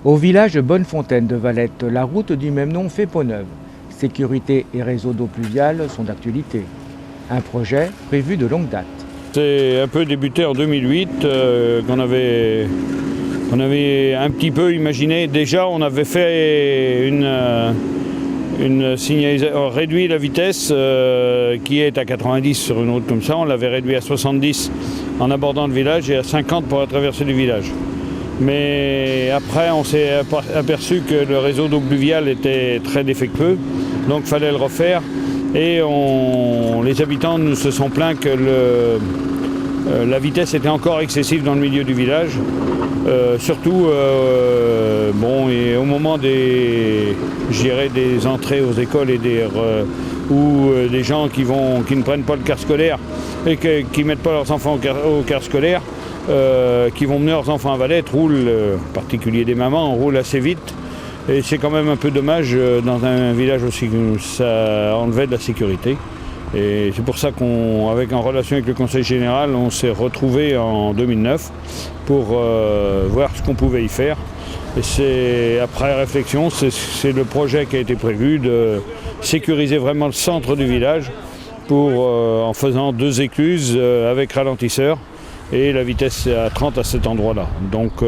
Au village de Bonnefontaine de Valette, la route du même nom fait peau neuve. Sécurité et réseau d'eau pluviale sont d'actualité. Un projet prévu de longue date. C'est un peu débuté en 2008 qu'on avait un petit peu imaginé. Déjà, on avait fait une signalisation, réduit la vitesse qui est à 90 sur une route comme ça. On l'avait réduit à 70 en abordant le village et à 50 pour la traversée du village. Mais après, on s'est aperçu que le réseau d'eau pluviale était très défectueux, donc il fallait le refaire. Et les habitants nous se sont plaints que la vitesse était encore excessive dans le milieu du village. Surtout et au moment des entrées aux écoles et ou des gens qui ne prennent pas le car scolaire et qui ne mettent pas leurs enfants au car scolaire, qui vont mener leurs enfants à Valette, roulent, en particulier des mamans, roulent assez vite. Et c'est quand même un peu dommage dans un village aussi que ça enlevait de la sécurité. Et c'est pour ça en relation avec le Conseil général, on s'est retrouvé en 2009 pour voir ce qu'on pouvait y faire. Et après réflexion, c'est le projet qui a été prévu de sécuriser vraiment le centre du village en faisant 2 écluses avec ralentisseur et la vitesse à 30 à cet endroit-là. Donc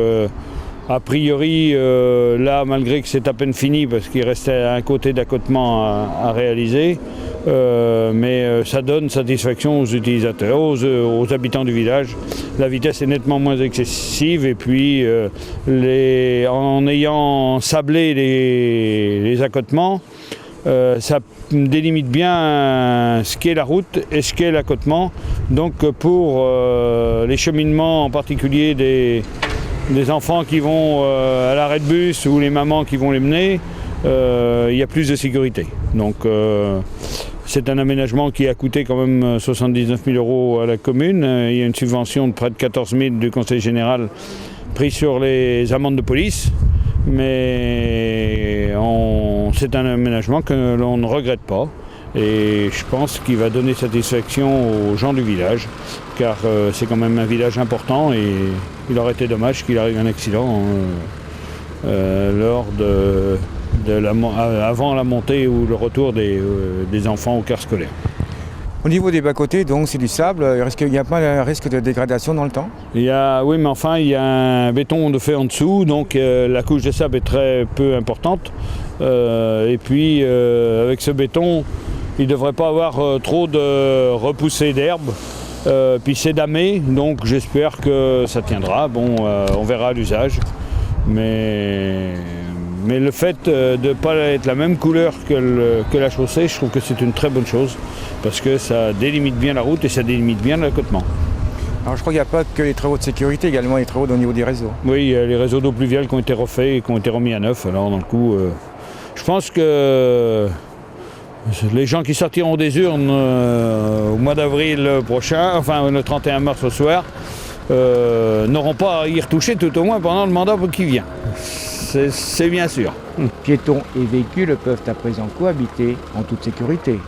a priori, là, malgré que c'est à peine fini, parce qu'il restait un côté d'accotement à réaliser, mais ça donne satisfaction aux utilisateurs, aux habitants du village. La vitesse est nettement moins excessive et puis en ayant sablé les accotements, ça délimite bien ce qu'est la route et ce qu'est l'accotement. Donc pour les cheminements, en particulier des enfants qui vont à l'arrêt de bus ou les mamans qui vont les mener, il y a plus de sécurité. Donc c'est un aménagement qui a coûté quand même 79 000 € à la commune. Il y a une subvention de près de 14 000 du Conseil général prise sur les amendes de police. Mais c'est un aménagement que l'on ne regrette pas. Et je pense qu'il va donner satisfaction aux gens du village, car c'est quand même un village important et il aurait été dommage qu'il arrive un accident avant la montée ou le retour des enfants au car scolaire. Au niveau des bas-côtés, donc c'est du sable, il n'y a pas un risque de dégradation dans le temps? Oui, mais enfin, il y a un béton de fait en dessous, donc la couche de sable est très peu importante. Et puis, avec ce béton, il ne devrait pas avoir trop de repoussées d'herbe. Puis c'est damé, donc j'espère que ça tiendra. Bon, on verra à l'usage. Mais le fait de ne pas être la même couleur que la chaussée, je trouve que c'est une très bonne chose, parce que ça délimite bien la route et ça délimite bien l'accotement. Alors je crois qu'il n'y a pas que les travaux de sécurité, également les travaux au niveau des réseaux. Oui, il y a les réseaux d'eau pluviale qui ont été refaits et qui ont été remis à neuf. Alors dans le coup, je pense que les gens qui sortiront des urnes au mois d'avril prochain, enfin le 31 mars au soir, n'auront pas à y retoucher tout au moins pendant le mandat qui vient. C'est bien sûr. Piétons et véhicules peuvent à présent cohabiter en toute sécurité.